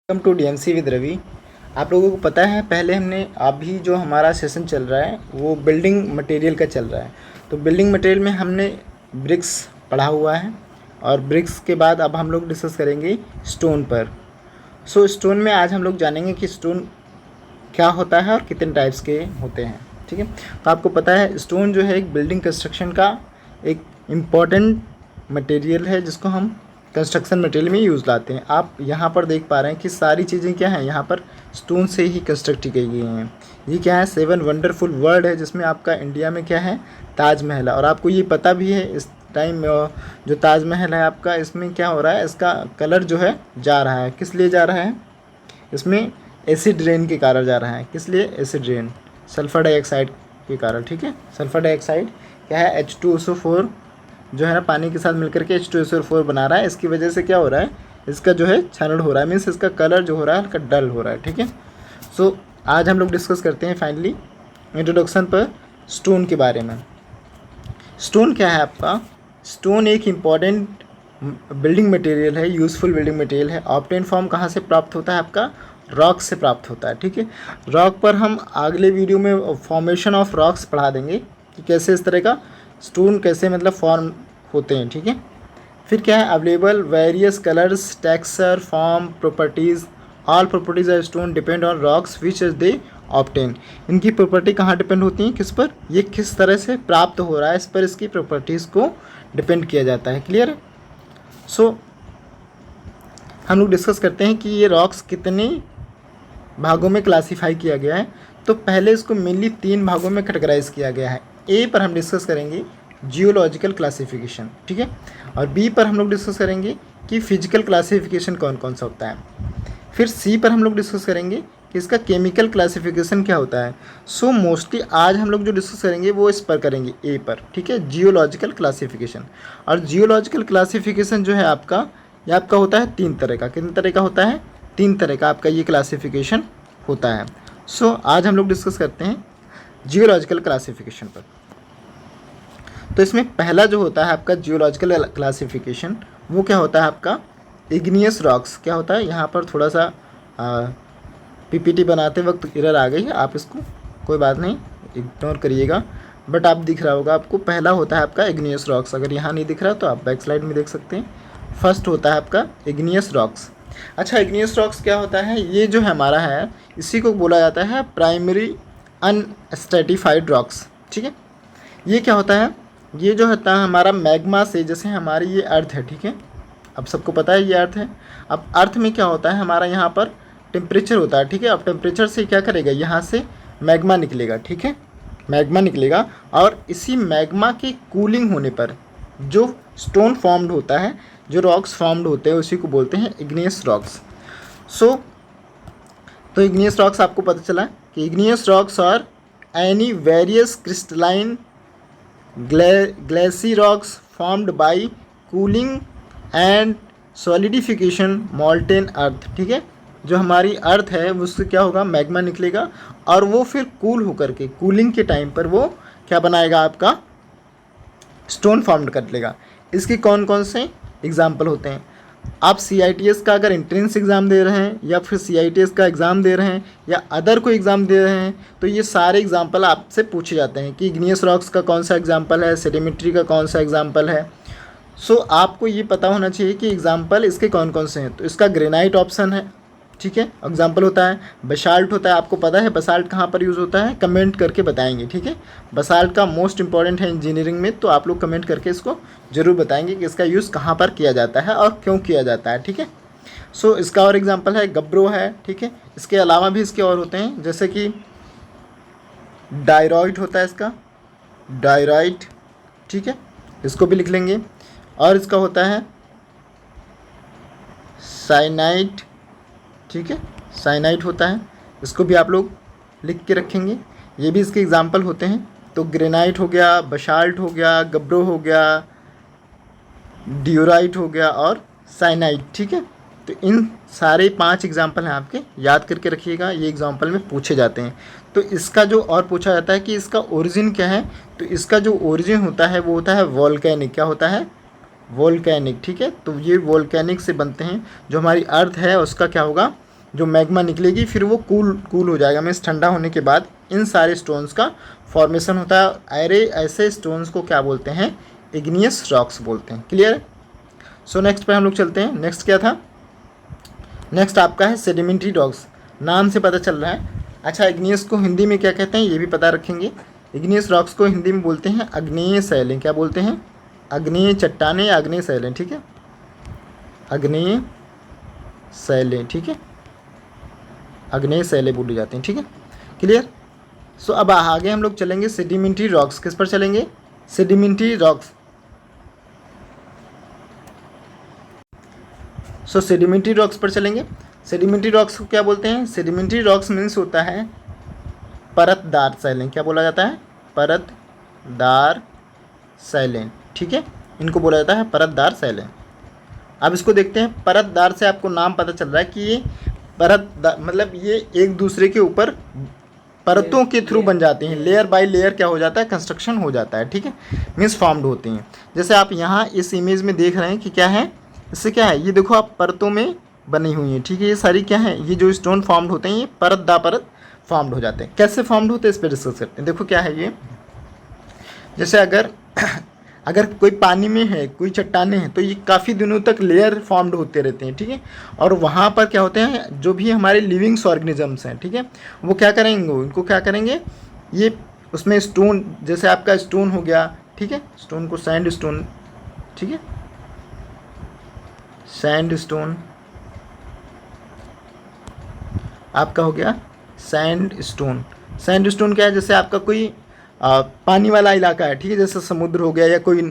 Welcome to DMC with Ravi. आप लोगों को पता है पहले हमने अभी जो हमारा सेशन चल रहा है वो बिल्डिंग मटेरियल का चल रहा है। तो बिल्डिंग मटेरियल में हमने ब्रिक्स पढ़ा हुआ है और ब्रिक्स के बाद अब हम लोग डिस्कस करेंगे स्टोन पर। स्टोन में आज हम लोग जानेंगे कि स्टोन क्या होता है और कितने टाइप्स के होते हैं। ठीक है, तो आपको पता है स्टोन जो है एक बिल्डिंग कंस्ट्रक्शन का एक इम्पॉर्टेंट मटेरियल है जिसको हम कंस्ट्रक्शन मटेरियल में यूज़ लाते हैं। आप यहाँ पर देख पा रहे हैं कि सारी चीज़ें क्या हैं, यहाँ पर स्टोन से ही कंस्ट्रक्ट की गई हैं। ये क्या है, 7 वंडरफुल वर्ल्ड है जिसमें आपका इंडिया में क्या है, ताजमहल है। और आपको ये पता भी है इस टाइम जो ताजमहल है आपका, इसमें क्या हो रहा है, इसका कलर जो है जा रहा है। किस लिए जा रहा है, इसमें एसिड रेन के कारण जा रहा है। किस लिए, एसिड रेन, सल्फ़र डाइऑक्साइड के कारण। ठीक है, सल्फ़र डाइऑक्साइड क्या है, H2SO4 जो है ना पानी के साथ मिलकर के H2SO4 बना रहा है। इसकी वजह से क्या हो रहा है, इसका जो है क्षरण हो रहा है, मीन्स इसका कलर जो हो रहा है हल्का डल हो रहा है। ठीक है, आज हम लोग डिस्कस करते हैं फाइनली इंट्रोडक्शन पर स्टोन के बारे में। स्टोन क्या है आपका, स्टोन एक इम्पॉर्टेंट बिल्डिंग मटेरियल है, यूज़फुल बिल्डिंग मटेरियल है। ऑब्टेन फॉर्म कहाँ से प्राप्त होता है, आपका रॉक से प्राप्त होता है। ठीक है, रॉक पर हम अगले वीडियो में फॉर्मेशन ऑफ रॉक्स पढ़ा देंगे कि कैसे इस तरह का स्टोन कैसे मतलब फॉर्म होते हैं। ठीक है, फिर क्या है, available various colours, texture, form, properties. All properties of stone depend on rocks which is they obtain. इनकी प्रॉपर्टी कहाँ डिपेंड होती हैं, किस पर, ये किस तरह से प्राप्त हो रहा है, इस पर इसकी प्रॉपर्टीज़ को डिपेंड किया जाता है। क्लियर है। हम लोग डिस्कस करते हैं कि ये रॉक्स कितने भागों में क्लासीफाई किया गया है। तो पहले इसको मेनली 3 भागों में कैटेगराइज किया गया है। ए पर हम डिस्कस करेंगे जियोलॉजिकल क्लासिफिकेशन, ठीक है, और बी पर हम लोग डिस्कस करेंगे कि फिजिकल क्लासिफिकेशन कौन कौन सा होता है। फिर सी पर हम लोग डिस्कस करेंगे कि इसका केमिकल क्लासिफिकेशन क्या होता है। मोस्टली आज हम लोग जो डिस्कस करेंगे वो इस पर करेंगे, ए पर। ठीक है, जियोलॉजिकल क्लासिफिकेशन। और जियोलॉजिकल क्लासिफिकेशन जो है आपका, ये आपका होता है 3 तरह का। कितने तरह का होता है, 3 तरह का आपका ये क्लासिफिकेशन होता है। आज हम लोग डिस्कस करते हैं जियोलॉजिकल क्लासिफिकेशन पर। तो इसमें पहला जो होता है आपका जियोलॉजिकल क्लासिफिकेशन, वो क्या होता है आपका, इग्नियस रॉक्स। क्या होता है, यहाँ पर थोड़ा सा पीपीटी बनाते वक्त एरर आ गई है, आप इसको कोई बात नहीं इग्नोर करिएगा, बट आप दिख रहा होगा आपको। पहला होता है आपका इग्नियस रॉक्स, अगर यहाँ नहीं दिख रहा तो आप बैक स्लाइड में देख सकते हैं। फर्स्ट होता है आपका इग्नियस रॉक्स। अच्छा, इग्नियस रॉक्स क्या होता है, ये जो हमारा है इसी को बोला जाता है प्राइमरी अनस्ट्रेटिफाइड रॉक्स। ठीक है, ये क्या होता है, ये जो होता है हमारा मैग्मा से, जैसे हमारी ये अर्थ है, ठीक है, अब सबको पता है ये अर्थ है। अब अर्थ में क्या होता है, हमारा यहाँ पर टेम्परेचर होता है। ठीक है, अब टेम्परेचर से क्या करेगा, यहाँ से मैग्मा निकलेगा। ठीक है, मैग्मा निकलेगा और इसी मैग्मा के कूलिंग होने पर जो स्टोन फॉर्म्ड होता है, जो रॉक्स फॉर्म्ड होते हैं, उसी को बोलते हैं इग्नियस रॉक्स। तो इग्नियस रॉक्स आपको पता चला कि इग्नियस रॉक्स और any various crystalline glassy rocks formed by cooling and solidification molten earth. ठीक है, जो हमारी अर्थ है उससे क्या होगा, मैग्मा निकलेगा और वो फिर कूल होकर के, कूलिंग के टाइम पर वो क्या बनाएगा, आपका स्टोन फॉर्म्ड कर लेगा। इसके कौन कौन से एग्जाम्पल होते हैं, आप CITS का अगर एंट्रेंस एग्ज़ाम दे रहे हैं या फिर CITS का एग्ज़ाम दे रहे हैं या अदर कोई एग्ज़ाम दे रहे हैं, तो ये सारे एग्जाम्पल आपसे पूछे जाते हैं कि इग्नियस रॉक्स का कौन सा एग्जाम्पल है, सेडिमेंट्री का कौन सा एग्जाम्पल है। आपको ये पता होना चाहिए कि एग्जाम्पल इसके कौन कौन से हैं। तो इसका ग्रेनाइट ऑप्शन है, ठीक है, एग्जाम्पल होता है। बसाल्ट होता है, आपको पता है बसाल्ट कहाँ पर यूज़ होता है, कमेंट करके बताएंगे। ठीक है, बसाल्ट का मोस्ट इंपॉर्टेंट है इंजीनियरिंग में, तो आप लोग कमेंट करके इसको ज़रूर बताएंगे कि इसका यूज़ कहाँ पर किया जाता है और क्यों किया जाता है। ठीक है, इसका और एग्जाम्पल है गब्रो है। ठीक है, इसके अलावा भी इसके और होते हैं, जैसे कि डायरॉइट होता है इसका, डायरॉइट। ठीक है, इसको भी लिख लेंगे। और इसका होता है साइनाइट। ठीक है, साइनाइट होता है, इसको भी आप लोग लिख के रखेंगे, ये भी इसके एग्जाम्पल होते हैं। तो ग्रेनाइट हो गया, बसाल्ट हो गया, गब्रो हो गया, डियोराइट हो गया और साइनाइट। ठीक है, तो इन सारे 5 एग्जाम्पल हैं आपके, याद करके रखिएगा, ये एग्जाम्पल में पूछे जाते हैं। तो इसका जो और पूछा जाता है कि इसका ओरिजिन क्या है, तो इसका जो ओरिजिन होता है वो होता है वोल्केनिक। क्या होता है, वोल्केनिक। ठीक है, तो ये वोल्केनिक से बनते हैं, जो हमारी अर्थ है उसका क्या होगा, जो मैग्मा निकलेगी फिर वो कूल हो जाएगा, मीन्स ठंडा होने के बाद इन सारे स्टोन्स का फॉर्मेशन होता है। अरे ऐसे स्टोन्स को क्या बोलते हैं, इग्नियस रॉक्स बोलते हैं। क्लियर। सो नेक्स्ट पे हम लोग चलते हैं। नेक्स्ट क्या था, नेक्स्ट आपका है सेडिमेंट्री रॉक्स। नाम से पता चल रहा है। अच्छा, इग्नियस को हिंदी में क्या कहते हैं ये भी पता रखेंगे। इग्नियस रॉक्स को हिंदी में बोलते हैं अग्नेय शैलें। क्या बोलते हैं, अग्नेय चट्टानें या अग्नेय शैलें। ठीक है, अग्नेय शैलें। ठीक है, अग्नेय शैलें बोली जाती हैं। ठीक है, क्लियर। सो अब आगे हम लोग चलेंगे सेडिमेंट्री रॉक्स। किस पर चलेंगे, सेडिमेंट्री रॉक्स। सो सेडिमेंट्री रॉक्स पर चलेंगे। सेडिमेंट्री रॉक्स को क्या बोलते हैं, सेडिमेंट्री रॉक्स मीन्स होता है परतदार शैलें। क्या बोला जाता है, परतदार शैलें। ठीक है, इनको बोला जाता है परतदार शैलें। अब इसको देखते हैं। परतदार से आपको नाम पता चल रहा है कि ये परतदार मतलब ये एक दूसरे के ऊपर परतों के थ्रू बन जाती हैं। लेयर बाय लेयर क्या हो जाता है, कंस्ट्रक्शन हो जाता है। ठीक है, मीन्स फॉर्म्ड होती हैं। जैसे आप यहाँ इस इमेज में देख रहे हैं कि क्या है, इससे क्या है, ये देखो आप परतों में बनी हुई हैं। ठीक है, ये सारी क्या है, ये जो स्टोन फॉर्म्ड होते हैं ये परत दा परत फॉर्म्ड हो जाते हैं। कैसे फॉर्म्ड होते हैं इस पर डिस्कस करते हैं। देखो क्या है ये, जैसे अगर कोई पानी में है, कोई चट्टानें हैं, तो ये काफ़ी दिनों तक लेयर फॉर्म्ड होते रहते हैं। ठीक है, और वहाँ पर क्या होते हैं, जो भी हमारे लिविंग्स ऑर्गेनिजम्स हैं, ठीक है, वो क्या करेंगे, इनको क्या करेंगे, ये उसमें स्टोन, जैसे आपका स्टोन हो गया, ठीक है, स्टोन को सैंड स्टोन, ठीक है, सैंड स्टोन आपका हो गया सैंड स्टोन। सैंड स्टोन क्या है, जैसे आपका कोई पानी वाला इलाका है, ठीक है, जैसे समुद्र हो गया या कोई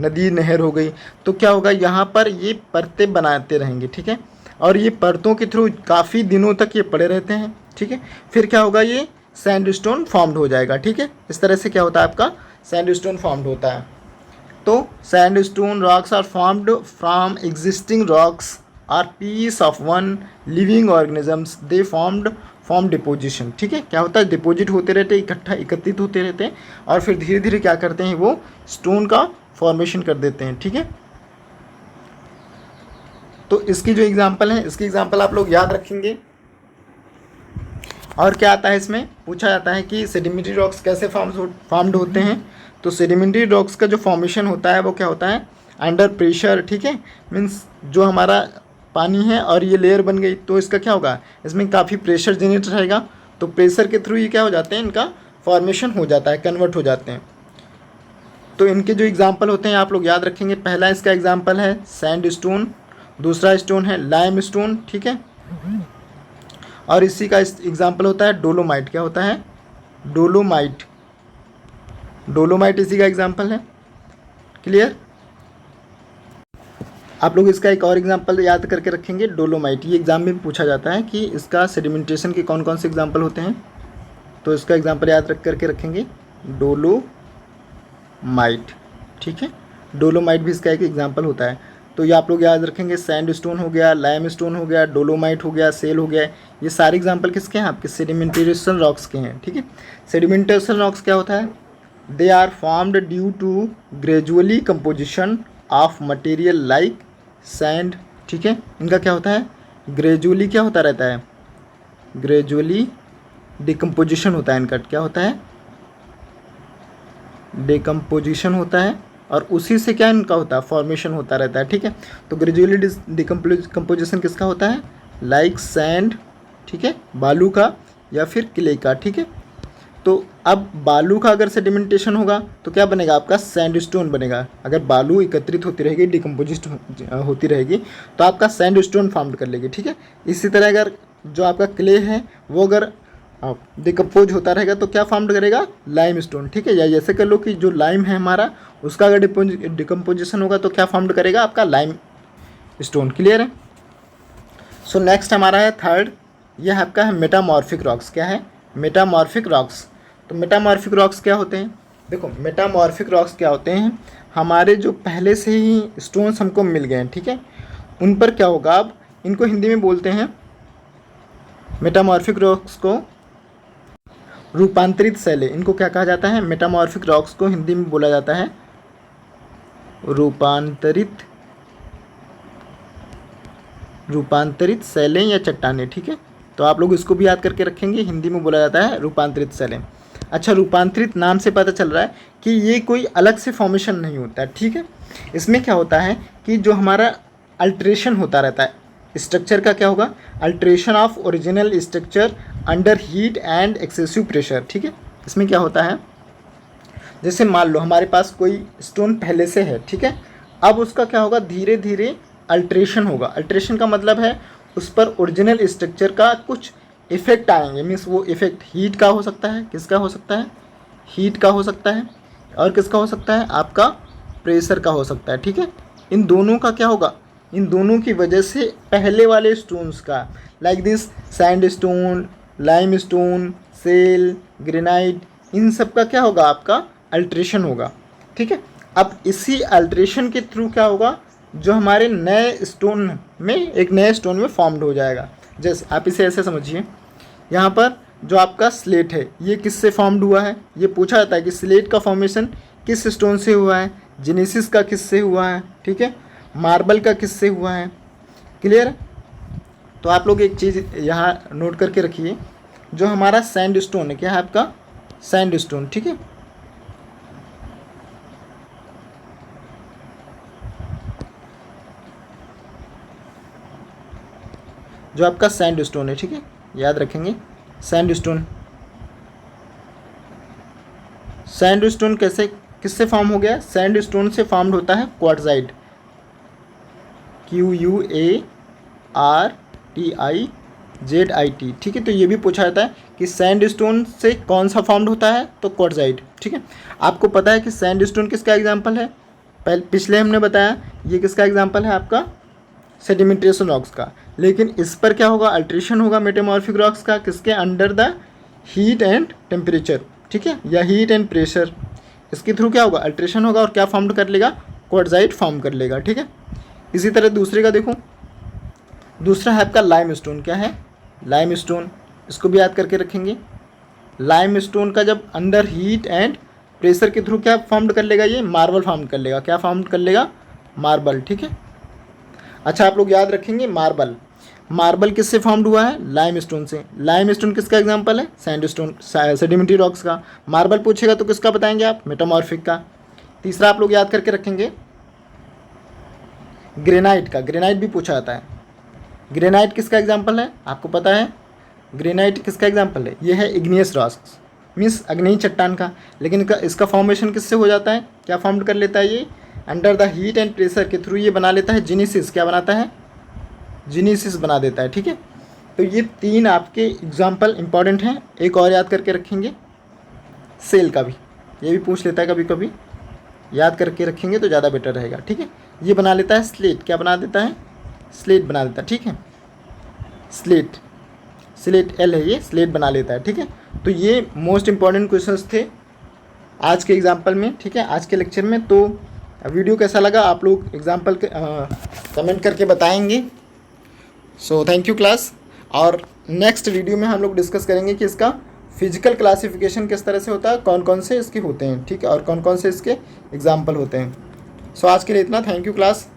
नदी नहर हो गई, तो क्या होगा, यहाँ पर ये परतें बनाते रहेंगे। ठीक है, और ये परतों के थ्रू काफ़ी दिनों तक ये पड़े रहते हैं। ठीक है, फिर क्या होगा, ये सैंड स्टोन फॉर्म्ड हो जाएगा। ठीक है, इस तरह से क्या होता है, आपका सैंड स्टोन फॉर्म्ड होता है। तो sandstone rocks are formed from existing rocks are piece of one living organisms they form deposition. ठीक है, क्या होता है, डिपोजिट होते रहते हैं, इकट्ठा एकत्रित होते रहते हैं, और फिर धीरे धीरे क्या करते हैं, वो स्टोन का फॉर्मेशन कर देते हैं। ठीक है, तो इसकी जो एग्जांपल है, इसकी एग्जांपल आप लोग याद रखेंगे। और क्या आता है, इसमें पूछा जाता है कि सेडिमेंट्री रॉक्स कैसे फॉर्म्ड होते हैं। तो सेडिमेंट्री रॉक्स का जो फॉर्मेशन होता है वो क्या होता है, अंडर प्रेशर। ठीक है, मीन्स जो हमारा पानी है और ये लेयर बन गई, तो इसका क्या होगा, इसमें काफ़ी प्रेशर जनरेट रहेगा, तो प्रेशर के थ्रू ये क्या हो जाते हैं, इनका फॉर्मेशन हो जाता है, कन्वर्ट हो जाते हैं। तो इनके जो एग्जांपल होते हैं आप लोग याद रखेंगे। पहला इसका एग्जांपल है सैंड स्टोन, दूसरा स्टोन है लाइम स्टोन। ठीक है, और इसी का एग्जांपल होता है डोलोमाइट। क्या होता है, डोलोमाइट। डोलोमाइट इसी का एग्जांपल है। क्लियर। आप लोग इसका एक और एग्जांपल याद करके रखेंगे, डोलोमाइट। ये एग्जाम में भी पूछा जाता है कि इसका सेडिमेंटेशन के कौन कौन से एग्जांपल होते हैं, तो इसका एग्जांपल याद करके रखेंगे, डोलोमाइट। ठीक है, डोलोमाइट भी इसका एक एग्जांपल होता है। तो ये आप लोग याद रखेंगे, सैंड स्टोन हो गया, लाइम स्टोन हो गया, डोलोमाइट हो गया, सेल हो गया, ये सारे एग्जाम्पल किसके हैं, आपके सेडिमेंटेशन रॉक्स के हैं। ठीक है, सेडिमेंटेशन रॉक्स क्या होता है, they are formed due to gradually composition of material like sand. ठीक है, इनका क्या होता है, ग्रेजुअली क्या होता रहता है, ग्रेजुअली डिकम्पोजिशन होता है इनका। क्या होता है, डिकम्पोजिशन होता है, और उसी से क्या इनका होता है, फॉर्मेशन होता रहता है। ठीक है, तो ग्रेजुअली डिकम्पोजिशन किसका होता है, लाइक सैंड। ठीक है, बालू का या फिर क्ले का। ठीक है, तो अब बालू का अगर सेडिमेंटेशन होगा तो क्या बनेगा, आपका सैंडस्टोन बनेगा। अगर बालू एकत्रित होती रहेगी, डिकम्पोजिट होती रहेगी, तो आपका सैंडस्टोन फॉर्म कर लेगी। ठीक है, इसी तरह अगर जो आपका क्ले है वो अगर डिकम्पोज होता रहेगा तो क्या फॉर्म करेगा, लाइम स्टोन। ठीक है, या जैसे कर लो कि जो लाइम है हमारा, उसका अगर डिकम्पोजिशन होगा तो क्या फॉर्म करेगा, आपका लाइम स्टोन। क्लियर है। सो नेक्स्ट हमारा है थर्ड, यह आपका है मेटामॉर्फिक रॉक्स। क्या है, मेटामॉर्फिक रॉक्स। तो मेटामॉर्फिक रॉक्स क्या होते हैं, देखो मेटामॉर्फिक रॉक्स क्या होते हैं, हमारे जो पहले से ही स्टोन्स हमको मिल गए हैं, ठीक है, उन पर क्या होगा, अब इनको हिंदी में बोलते हैं, मेटामॉर्फिक रॉक्स को रूपांतरित शैलें। इनको क्या कहा जाता है, मेटामॉर्फिक रॉक्स को हिंदी में बोला जाता है रूपांतरित रूपांतरित शैलें या चट्टानें, ठीक है। तो आप लोग इसको भी याद करके रखेंगे, हिंदी में बोला जाता है रूपांतरित शैलें। अच्छा, रूपांतरित नाम से पता चल रहा है कि ये कोई अलग से फॉर्मेशन नहीं होता है, ठीक है। इसमें क्या होता है कि जो हमारा अल्ट्रेशन होता रहता है स्ट्रक्चर का, क्या होगा, alteration of original structure under heat and excessive pressure, ठीक है। इसमें क्या होता है, जैसे मान लो हमारे पास कोई स्टोन पहले से है, ठीक है, अब उसका क्या होगा, धीरे धीरे अल्ट्रेशन होगा। अल्ट्रेशन का मतलब है उस पर ओरिजिनल स्ट्रक्चर का कुछ इफेक्ट आएंगे, मीन्स वो इफेक्ट हीट का हो सकता है, किसका हो सकता है, हीट का हो सकता है, और किसका हो सकता है, आपका प्रेशर का हो सकता है, ठीक है। इन दोनों का क्या होगा, इन दोनों की वजह से पहले वाले स्टोन्स का, like this sandstone, limestone, shale, granite, इन सब का क्या होगा, आपका अल्ट्रेशन होगा, ठीक है। अब इसी अल्ट्रेशन के थ्रू क्या होगा, जो हमारे नए स्टोन में, एक नए स्टोन में फॉर्म्ड हो जाएगा। जैसे आप इसे ऐसे समझिए, यहाँ पर जो आपका स्लेट है ये किससे फॉर्म्ड हुआ है, ये पूछा जाता है कि स्लेट का फॉर्मेशन किस स्टोन से हुआ है, जेनेसिस का किससे हुआ है, ठीक है, मार्बल का किससे हुआ है, क्लियर। तो आप लोग एक चीज़ यहाँ नोट करके रखिए, जो हमारा सैंड स्टोन है, क्या है आपका सैंड स्टोन, ठीक है। जो आपका सैंड स्टोन है, ठीक है, याद रखेंगे सैंड स्टोन। सैंड स्टोन कैसे, किससे फॉर्म हो गया, सैंड स्टोन से फॉर्म्ड होता है क्वार्टजाइट, QUARTIZIT, ठीक है। तो ये भी पूछा जाता है कि सैंड स्टोन से कौन सा फॉर्म्ड होता है, तो क्वार्टजाइट, ठीक है। आपको पता है कि सैंड स्टोन किसका एग्जाम्पल है, पिछले हमने बताया ये किसका एग्जाम्पल है, आपका सेडिमेंटेशन रॉक्स का। लेकिन इस पर क्या होगा, अल्ट्रेशन होगा मेटामॉर्फिक रॉक्स का, किसके, under the heat and temperature, ठीक है, या हीट एंड प्रेशर, इसके थ्रू क्या होगा, अल्ट्रेशन होगा और क्या फॉर्म कर लेगा, क्वार्टजाइट फॉर्म कर लेगा, ठीक है। इसी तरह दूसरे का देखो, दूसरा है आपका लाइम स्टोन, क्या है, लाइम स्टोन, इसको भी याद करके रखेंगे। लाइम स्टोन का जब अंडर हीट एंड प्रेशर के थ्रू क्या फॉर्म कर लेगा, ये मार्बल फॉर्म कर लेगा, क्या फॉर्म कर लेगा, मार्बल, ठीक है। अच्छा, आप लोग याद रखेंगे मार्बल, मार्बल किससे फॉर्म्ड हुआ है, लाइम स्टोन से। लाइम स्टोन किसका एग्जांपल है, सैंड स्टोन, सेडिमेंट्री रॉक्स का। मार्बल पूछेगा तो किसका बताएंगे आप, मेटामॉर्फिक का। तीसरा आप लोग याद करके रखेंगे ग्रेनाइट का, ग्रेनाइट भी पूछा जाता है। ग्रेनाइट किसका एग्जाम्पल है, आपको पता है ग्रेनाइट किसका एग्जाम्पल है, ये है इग्नियस रॉक्स, मीन्स अग्नि चट्टान का। लेकिन इसका फॉर्मेशन किससे हो जाता है, क्या फॉर्म कर लेता है ये, under the heat and pressure के थ्रू ये बना लेता है जेनेसिस, क्या बनाता है, जेनेसिस बना देता है, ठीक है। तो ये तीन आपके एग्जाम्पल इंपॉर्टेंट हैं। एक और याद करके रखेंगे, सेल का भी, ये भी पूछ लेता है कभी कभी, याद करके रखेंगे तो ज़्यादा बेटर रहेगा, ठीक है। ये बना लेता है स्लेट, क्या बना देता है, स्लेट बना देता है, ठीक है, स्लेट, स्लेट एल है ये, स्लेट बना लेता है, ठीक है। तो ये मोस्ट इंपॉर्टेंट क्वेश्चंस थे आज के एग्जाम्पल में, ठीक है, आज के लेक्चर में। तो वीडियो कैसा लगा आप लोग एग्जाम्पल कमेंट करके बताएंगे। So thank you class. और नेक्स्ट वीडियो में हम लोग डिस्कस करेंगे कि इसका फिजिकल क्लासिफिकेशन किस तरह से होता है, कौन कौन से इसके होते हैं, ठीक है, और कौन कौन से इसके एग्जाम्पल होते हैं। सो आज के लिए इतना, थैंक यू क्लास।